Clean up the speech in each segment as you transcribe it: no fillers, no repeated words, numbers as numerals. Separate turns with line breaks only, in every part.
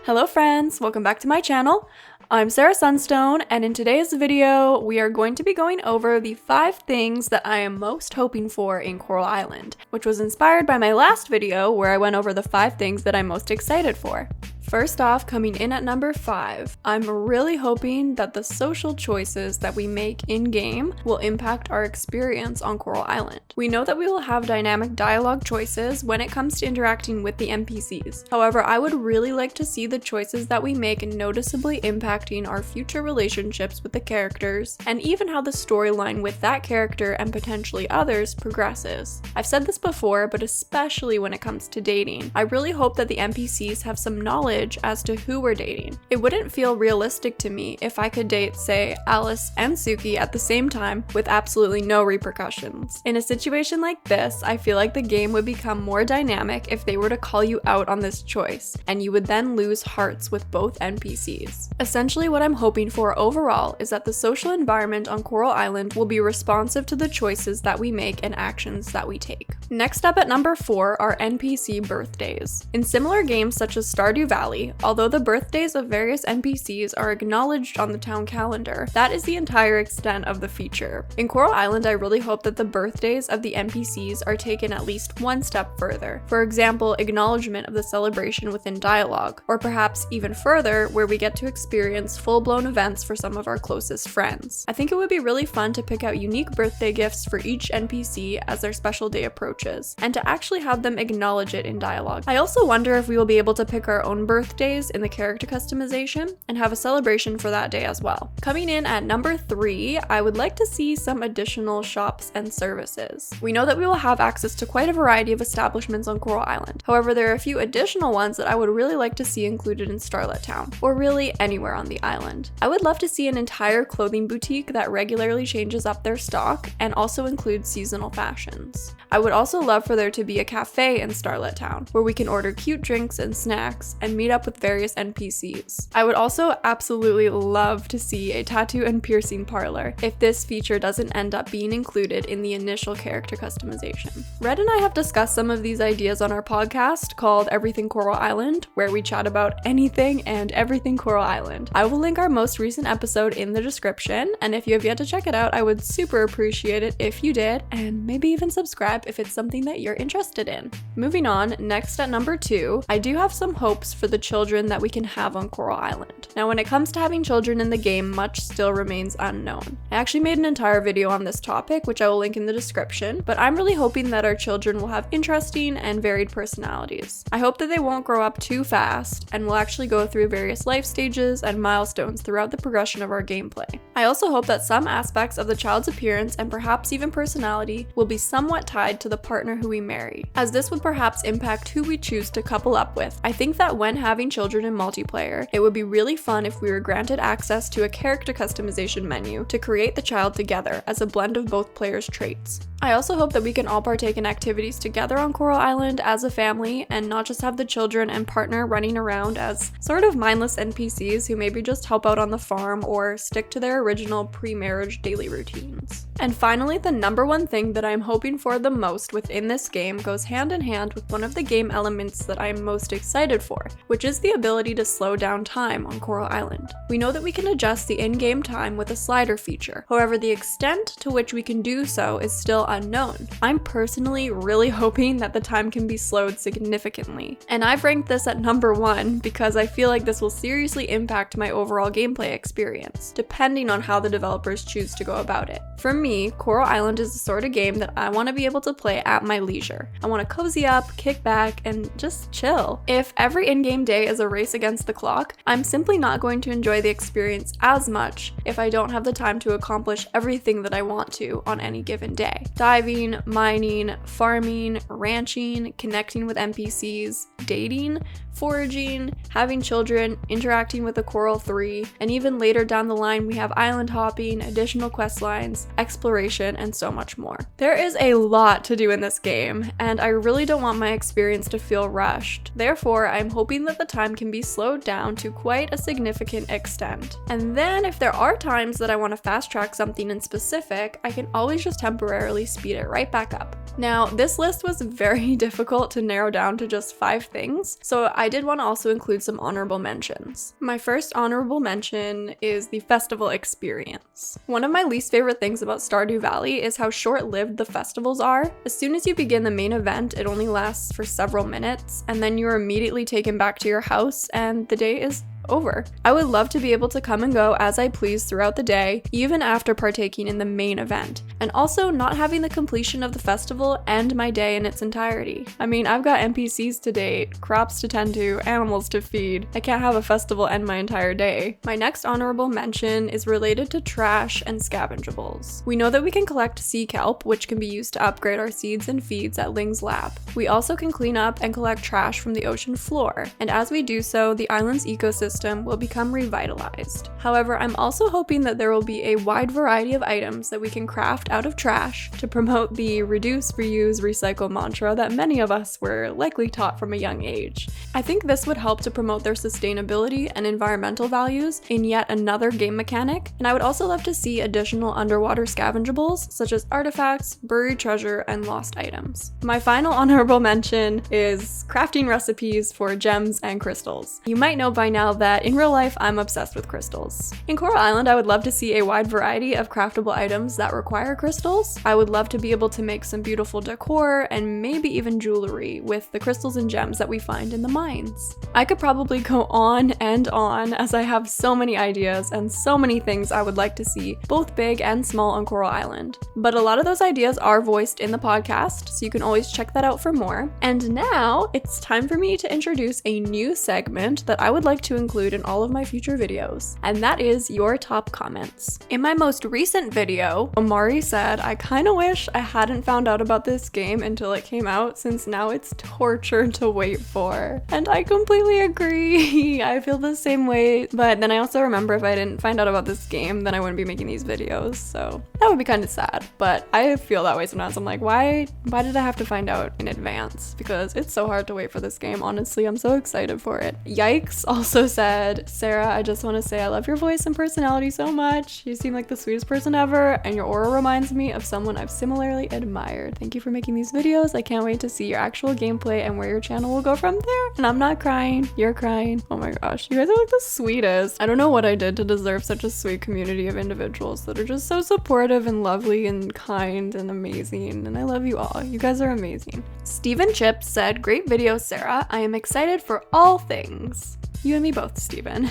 Hello friends, welcome back to my channel. I'm Sarah Sunstone, and in today's video, we are going to be going over the 5 things that I am most hoping for in Coral Island, which was inspired by my last video where I went over the 5 things that I'm most excited for. First off, coming in at number 5, I'm really hoping that the social choices that we make in-game will impact our experience on Coral Island. We know that we will have dynamic dialogue choices when it comes to interacting with the NPCs. However, I would really like to see the choices that we make noticeably impacting our future relationships with the characters, and even how the storyline with that character and potentially others progresses. I've said this before, but especially when it comes to dating, I really hope that the NPCs have some knowledge as to who we're dating. It wouldn't feel realistic to me if I could date, say, Alice and Suki at the same time with absolutely no repercussions. In a situation like this, I feel like the game would become more dynamic if they were to call you out on this choice, and you would then lose hearts with both NPCs. Essentially, what I'm hoping for overall is that the social environment on Coral Island will be responsive to the choices that we make and actions that we take. Next up at number 4 are NPC birthdays. In similar games such as Stardew Valley, although the birthdays of various NPCs are acknowledged on the town calendar, that is the entire extent of the feature. In Coral Island, I really hope that the birthdays of the NPCs are taken at least one step further. For example, acknowledgement of the celebration within dialogue, or perhaps even further, where we get to experience full-blown events for some of our closest friends. I think it would be really fun to pick out unique birthday gifts for each NPC as their special day approaches, and to actually have them acknowledge it in dialogue. I also wonder if we will be able to pick our own birthdays in the character customization and have a celebration for that day as well. Coming in at number 3, I would like to see some additional shops and services. We know that we will have access to quite a variety of establishments on Coral Island. However, there are a few additional ones that I would really like to see included in Starlet Town, or really anywhere on the island. I would love to see an entire clothing boutique that regularly changes up their stock and also includes seasonal fashions. I would also love for there to be a cafe in Starlet Town where we can order cute drinks and snacks and meet up with various NPCs. I would also absolutely love to see a tattoo and piercing parlor if this feature doesn't end up being included in the initial character customization. Red and I have discussed some of these ideas on our podcast called Everything Coral Island, where we chat about anything and everything Coral Island. I will link our most recent episode in the description, and if you have yet to check it out, I would super appreciate it if you did, and maybe even subscribe if it's something that you're interested in. Moving on, next at number 2, I do have some hopes for the children that we can have on Coral Island. Now, when it comes to having children in the game, much still remains unknown. I actually made an entire video on this topic, which I will link in the description, but I'm really hoping that our children will have interesting and varied personalities. I hope that they won't grow up too fast and will actually go through various life stages and milestones throughout the progression of our gameplay. I also hope that some aspects of the child's appearance and perhaps even personality will be somewhat tied to the partner who we marry, as this would perhaps impact who we choose to couple up with. I think that when having children in multiplayer, it would be really fun if we were granted access to a character customization menu to create the child together as a blend of both players' traits. I also hope that we can all partake in activities together on Coral Island as a family and not just have the children and partner running around as sort of mindless NPCs who maybe just help out on the farm or stick to their original pre-marriage daily routines. And finally, the number 1 thing that I'm hoping for the most within this game goes hand in hand with one of the game elements that I'm most excited for, which is the ability to slow down time on Coral Island. We know that we can adjust the in-game time with a slider feature. However, the extent to which we can do so is still unknown. I'm personally really hoping that the time can be slowed significantly, and I've ranked this at number 1 because I feel like this will seriously impact my overall gameplay experience, depending on how the developers choose to go about it. For me, Coral Island is the sort of game that I want to be able to play at my leisure. I want to cozy up, kick back, and just chill. If every in-game day is a race against the clock, I'm simply not going to enjoy the experience as much if I don't have the time to accomplish everything that I want to on any given day. Diving, mining, farming, ranching, connecting with NPCs, dating, foraging, having children, interacting with the Coral 3, and even later down the line we have island hopping, additional quest lines, exploration, and so much more. There is a lot to do in this game, and I really don't want my experience to feel rushed. Therefore, I'm hoping that that the time can be slowed down to quite a significant extent. And then if there are times that I want to fast track something in specific, I can always just temporarily speed it right back up. Now, this list was very difficult to narrow down to just 5 things, so I did want to also include some honorable mentions. My first honorable mention is the festival experience. One of my least favorite things about Stardew Valley is how short-lived the festivals are. As soon as you begin the main event, it only lasts for several minutes, and then you're immediately taken back to your house and the day is over. I would love to be able to come and go as I please throughout the day, even after partaking in the main event, and also not having the completion of the festival end my day in its entirety. I mean, I've got NPCs to date, crops to tend to, animals to feed. I can't have a festival end my entire day. My next honorable mention is related to trash and scavengeables. We know that we can collect sea kelp, which can be used to upgrade our seeds and feeds at Ling's lab. We also can clean up and collect trash from the ocean floor, and as we do so, the island's ecosystem will become revitalized. However, I'm also hoping that there will be a wide variety of items that we can craft out of trash to promote the reduce, reuse, recycle mantra that many of us were likely taught from a young age. I think this would help to promote their sustainability and environmental values in yet another game mechanic, and I would also love to see additional underwater scavengeables such as artifacts, buried treasure, and lost items. My final honorable mention is crafting recipes for gems and crystals. You might know by now that in real life, I'm obsessed with crystals. In Coral Island, I would love to see a wide variety of craftable items that require crystals. I would love to be able to make some beautiful decor and maybe even jewelry with the crystals and gems that we find in the mines. I could probably go on and on as I have so many ideas and so many things I would like to see, both big and small on Coral Island. But a lot of those ideas are voiced in the podcast, so you can always check that out for more. And now it's time for me to introduce a new segment that I would like to include in all of my future videos, and that is your top comments. In my most recent video, Omari said, I kinda wish I hadn't found out about this game until it came out, since now it's torture to wait for. And I completely agree. I feel the same way, but then I also remember if I didn't find out about this game, then I wouldn't be making these videos, so that would be kind of sad. But I feel that way sometimes. I'm like, why did I have to find out in advance? Because it's so hard to wait for this game. Honestly, I'm so excited for it. Yikes also said, Sarah, I just want to say I love your voice and personality so much. You seem like the sweetest person ever, and your aura reminds me of someone I've similarly admired. Thank you for making these videos. I can't wait to see your actual gameplay and where your channel will go from there. And I'm not crying, you're crying. Oh my gosh, you guys are like the sweetest. I don't know what I did to deserve such a sweet community of individuals that are just so supportive and lovely and kind and amazing, and I love you all. You guys are amazing. Steven Chips said, great video, Sarah. I am excited for all things. You and me both, Steven.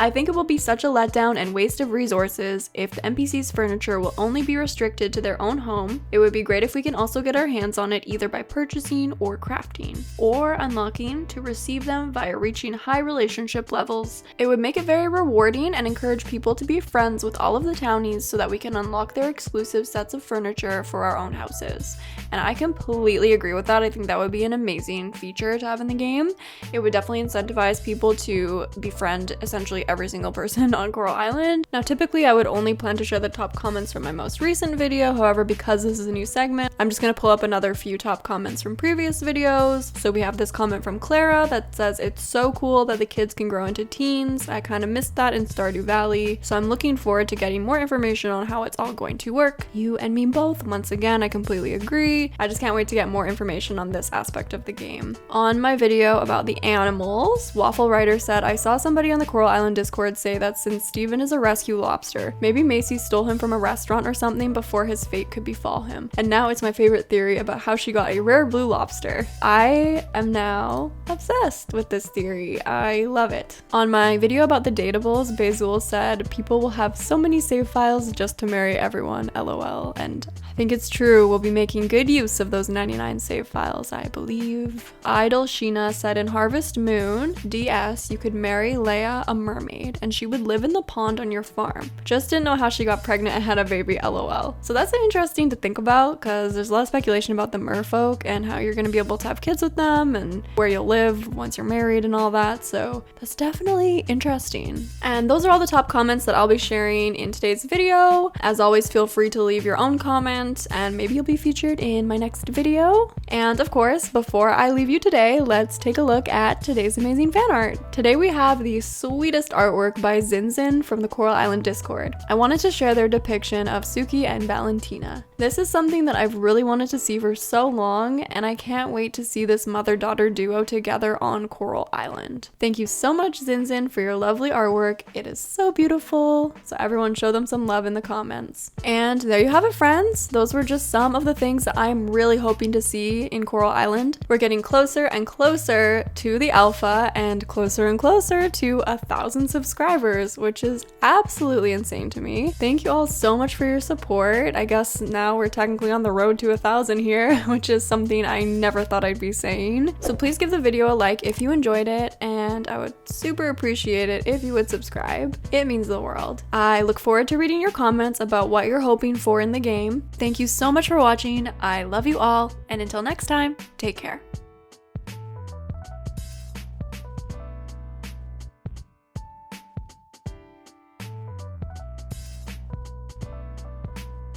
I think it will be such a letdown and waste of resources if the NPC's furniture will only be restricted to their own home. It would be great if we can also get our hands on it either by purchasing or crafting, or unlocking to receive them via reaching high relationship levels. It would make it very rewarding and encourage people to be friends with all of the townies so that we can unlock their exclusive sets of furniture for our own houses. And I completely agree with that. I think that would be an amazing feature to have in the game. It would definitely incentivize people to befriend essentially every single person on Coral Island. Now, typically I would only plan to share the top comments from my most recent video. However, because this is a new segment, I'm just gonna pull up another few top comments from previous videos. So we have this comment from Clara that says, it's so cool that the kids can grow into teens. I kind of missed that in Stardew Valley. So I'm looking forward to getting more information on how it's all going to work. You and me both. Once again, I completely agree. I just can't wait to get more information on this aspect of the game. On my video about the animals, Waffle Writer said, I saw somebody on the Coral Island Discord say that since Steven is a rescue lobster, maybe Macy stole him from a restaurant or something before his fate could befall him. And now it's my favorite theory about how she got a rare blue lobster. I am now obsessed with this theory. I love it. On my video about the datables, Bezul said, people will have so many save files just to marry everyone, lol. And I think it's true. We'll be making good use of those 99 save files, I believe. Idol Sheena said, in Harvest Moon DS, you could marry Leia, a mermaid, and she would live in the pond on your farm. Just didn't know how she got pregnant and had a baby, lol. So that's interesting to think about, because there's a lot of speculation about the merfolk and how you're going to be able to have kids with them and where you'll live once you're married and all that. So that's definitely interesting. And those are all the top comments that I'll be sharing in today's video. As always, feel free to leave your own comments comment, and maybe you'll be featured in my next video. And of course, before I leave you today, let's take a look at today's amazing fan art. Today we have the sweetest artwork by ZinZin from the Coral Island Discord. I wanted to share their depiction of Suki and Valentina. This is something that I've really wanted to see for so long, and I can't wait to see this mother-daughter duo together on Coral Island. Thank you so much, ZinZin, for your lovely artwork. It is so beautiful. So everyone show them some love in the comments. And there you have it, friends. Those were just some of the things that I'm really hoping to see in Coral Island. We're getting closer and closer to the alpha and closer to 1,000 subscribers, which is absolutely insane to me. Thank you all so much for your support. I guess now we're technically on the road to 1,000 here, which is something I never thought I'd be saying. So please give the video a like if you enjoyed it, and I would super appreciate it if you would subscribe. It means the world. I look forward to reading your comments about what you're hoping for in the game. Thank you so much for watching. I love you all, and until next time, take care.